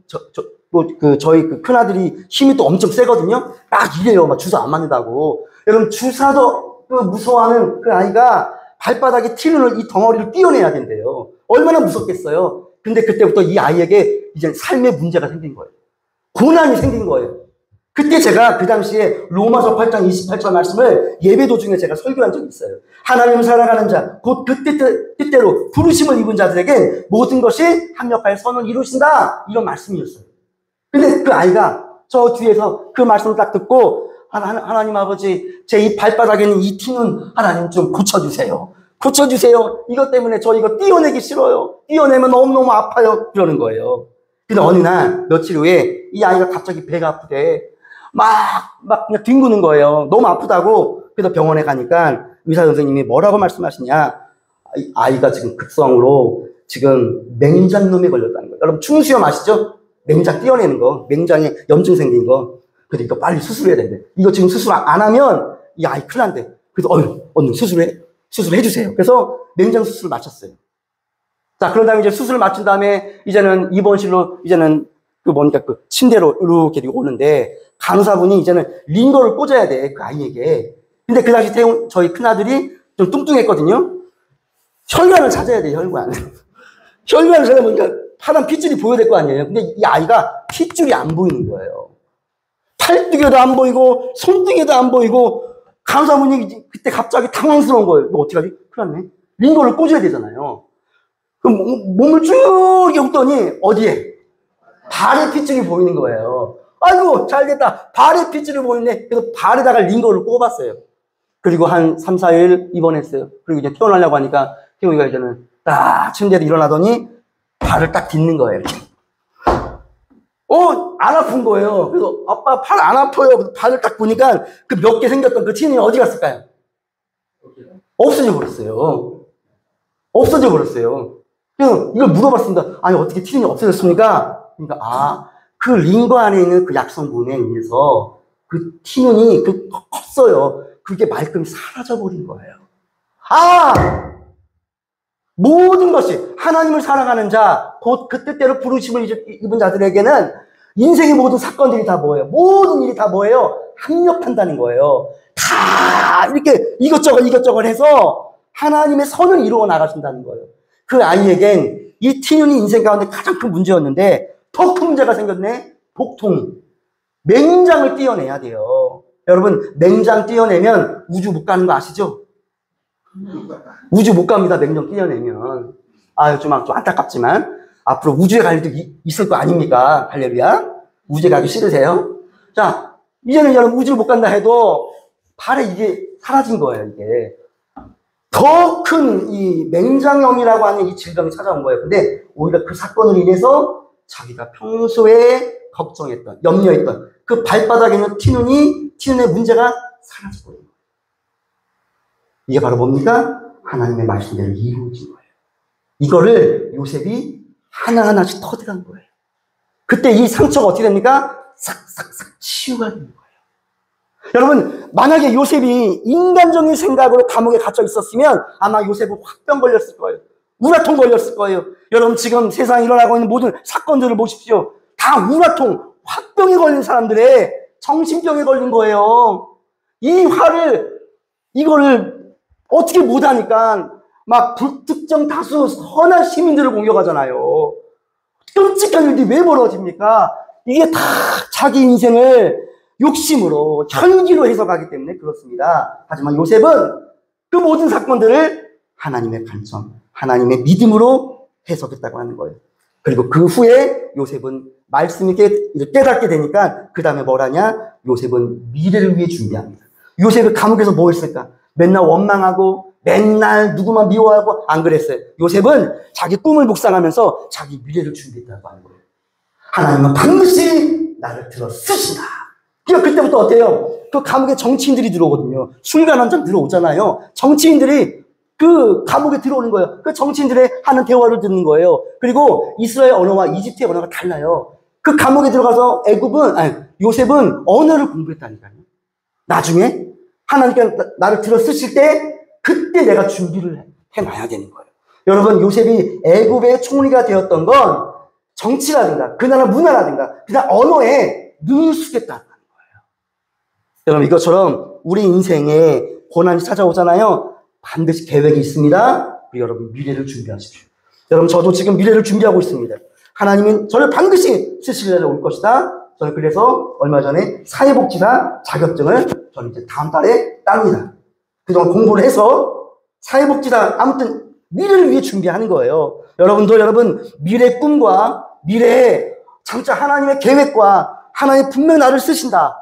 A: 저희 그 큰아들이 힘이 또 엄청 세거든요. 막 이래요. 막 주사 안 맞는다고. 여러분 주사도 그 무서워하는 그 아이가 발바닥에 티눈을 이 덩어리를 띄어내야 된대요. 얼마나 무섭겠어요. 근데 그때부터 이 아이에게 이제 삶의 문제가 생긴 거예요. 고난이 생긴 거예요. 그때 제가 그 당시에 로마서 8장 28절 말씀을 예배 도중에 제가 설교한 적이 있어요. 하나님을 사랑하는 자, 곧 그 뜻대로 부르심을 입은 자들에게 모든 것이 합력하여 선을 이루신다. 이런 말씀이었어요. 근데 그 아이가 저 뒤에서 그 말씀을 딱 듣고 하나님 아버지 제 이 발바닥에 있는 이 티는 하나님 좀 고쳐주세요. 고쳐주세요. 이것 때문에 저 이거 띄어내기 싫어요. 띄어내면 너무너무 아파요. 그러는 거예요. 근데 어느 날 며칠 후에 이 아이가 갑자기 배가 아프대. 막 그냥 뒹구는 거예요. 너무 아프다고. 그래서 병원에 가니까 의사 선생님이 뭐라고 말씀하시냐. 아이가 지금 급성으로 지금 맹장염에 걸렸다는 거예요. 여러분 충수염 아시죠? 맹장 띄어내는 거. 맹장에 염증 생긴 거. 그래서 이거 빨리 수술해야 된대. 이거 지금 수술 안 하면 이 아이 큰일 난대. 그래서 얼른 수술해 주세요. 그래서 맹장 수술을 마쳤어요. 자, 그런 다음에 이제 수술을 마친 다음에 이제는 입원실로 이제는 그 침대로 이렇게 오는데 간호사분이 이제는 링거를 꽂아야 돼. 그 아이에게. 근데 그 당시 저희 큰아들이 좀 뚱뚱했거든요. 혈관을 찾아야 돼, 혈관. 혈관을 찾아보니까 파란 핏줄이 보여야 될 거 아니에요. 근데 이 아이가 핏줄이 안 보이는 거예요. 팔뚝에도 안 보이고 손등에도 안 보이고 간호사분이 그때 갑자기 당황스러운 거예요. 이거 어떻게 하지? 큰일 났네. 링거를 꽂아야 되잖아요. 그럼 몸을 쭉 이렇게 훑더니 어디에? 발에 핏줄이 보이는 거예요. 아이고 잘됐다. 발에 핏줄이 보이네. 그래서 발에다가 링거를 꼽았어요. 그리고 한 3, 4일 입원했어요. 그리고 이제 퇴원하려고 하니까 태용이가 이제는 딱 침대에서 일어나더니 발을 딱 딛는 거예요. 이렇게. 안 아픈 거예요. 그래서 아빠 발 안 아파요. 발을 딱 보니까 그 몇 개 생겼던 그 티눈이 어디 갔을까요? 없어져 버렸어요. 없어져 버렸어요. 그래서 이걸 물어봤습니다. 아니 어떻게 티눈이 없어졌습니까? 그러니까 그 링거 안에 있는 그 약성분에 의해서 그 티눈이 컸어요. 그게 말끔히 사라져버린 거예요. 모든 것이 하나님을 사랑하는 자, 곧 그 뜻대로 부르심을 입은 자들에게는 인생의 모든 사건들이 다 뭐예요? 모든 일이 다 뭐예요? 합력한다는 거예요. 다 이렇게 이것저것 해서 하나님의 선을 이루어 나가신다는 거예요. 그 아이에겐 이 티눈이 인생 가운데 가장 큰 문제였는데 더 큰 문제가 생겼네. 복통. 맹장을 떼어내야 돼요. 여러분 맹장 떼어내면 우주 못 가는 거 아시죠? 우주 못 갑니다. 맹장 떼어내면. 좀 안타깝지만 앞으로 우주에 갈 일도 있을 거 아닙니까? 할렐루야. 우주에 가기 싫으세요? 자, 이제는 여러분 우주를 못 간다 해도 발에 이게 사라진 거예요. 이게 더 큰 이 맹장염이라고 하는 이 질병이 찾아온 거예요. 근데 오히려 그 사건으로 인해서 자기가 평소에 걱정했던, 염려했던 그 발바닥에 있는 티눈의 문제가 사라져버린 거예요. 이게 바로 뭡니까? 하나님의 말씀대로 이루어진 거예요. 이거를 요셉이 하나하나씩 터득한 거예요. 그때 이 상처가 어떻게 됩니까? 싹싹싹 치유가 되는 거예요. 여러분, 만약에 요셉이 인간적인 생각으로 감옥에 갇혀 있었으면 아마 요셉은 화병 걸렸을 거예요. 우라통 걸렸을 거예요. 여러분, 지금 세상에 일어나고 있는 모든 사건들을 보십시오. 다 우라통, 화병에 걸린 사람들의 정신병에 걸린 거예요. 이거를 어떻게 못하니까 막 불특정 다수 선한 시민들을 공격하잖아요. 끔찍한 일들이 왜 벌어집니까? 이게 다 자기 인생을 욕심으로, 혈기로 해석하기 때문에 그렇습니다. 하지만 요셉은 그 모든 사건들을 하나님의 관점, 하나님의 믿음으로 해석했다고 하는 거예요. 그리고 그 후에 요셉은 말씀이 깨닫게 되니까 그 다음에 뭘 하냐? 요셉은 미래를 위해 준비합니다. 요셉이 감옥에서 뭐 했을까? 맨날 원망하고 맨날 누구만 미워하고 안 그랬어요. 요셉은 자기 꿈을 묵상하면서 자기 미래를 준비했다고 하는 거예요. 하나님은 반드시 나를 들어 쓰신다. 그러니까 그때부터 어때요? 그 감옥에 정치인들이 들어오거든요. 술관 한 잔 들어오잖아요. 정치인들이 그 감옥에 들어오는 거예요. 그 정치인들의 하는 대화를 듣는 거예요. 그리고 이스라엘 언어와 이집트의 언어가 달라요. 그 감옥에 들어가서 요셉은 언어를 공부했다니까요. 나중에 하나님께 나를 들어 쓰실 때 그때 내가 준비를 해놔야 되는 거예요. 여러분, 요셉이 애굽의 총리가 되었던 건 정치라든가 그 나라 문화라든가 그 나라 언어에 능숙했다는 거예요. 여러분, 이것처럼 우리 인생에 고난이 찾아오잖아요. 반드시 계획이 있습니다. 여러분, 미래를 준비하십시오. 여러분, 저도 지금 미래를 준비하고 있습니다. 하나님은 저를 반드시 쓰실 날이 올 것이다. 저는 그래서 얼마 전에 사회복지사 자격증을 저는 이제 다음 달에 땁니다. 그동안 공부를 해서 사회복지사, 아무튼 미래를 위해 준비하는 거예요. 여러분도 여러분 미래 꿈과 미래에 장차 하나님의 계획과 하나님 분명 나를 쓰신다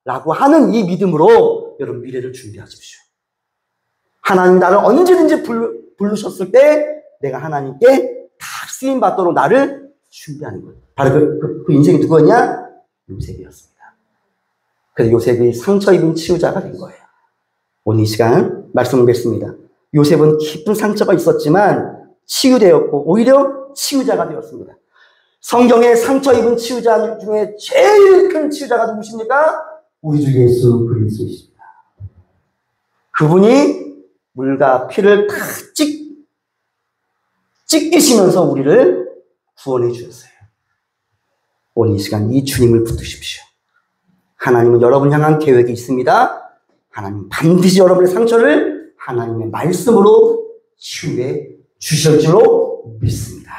A: 라고 하는 이 믿음으로 여러분 미래를 준비하십시오. 하나님 나를 언제든지 부르셨을 때 내가 하나님께 다 쓰임 받도록 나를 준비하는 거예요. 바로 그 인생이 누구였냐? 요셉이었습니다. 그래서 요셉이 상처 입은 치유자가 된 거예요. 오늘 이 시간 말씀을 뵙습니다. 요셉은 깊은 상처가 있었지만 치유되었고 오히려 치유자가 되었습니다. 성경에 상처 입은 치유자 중에 제일 큰 치유자가 누구십니까? 우리 주 예수 그리스도이십니다. 그분이 물과 피를 다 찢기시면서 우리를 구원해 주셨어요. 오늘 이 시간 이 주님을 붙드십시오. 하나님은 여러분 향한 계획이 있습니다. 하나님 반드시 여러분의 상처를 하나님의 말씀으로 치유해 주실 줄로 믿습니다.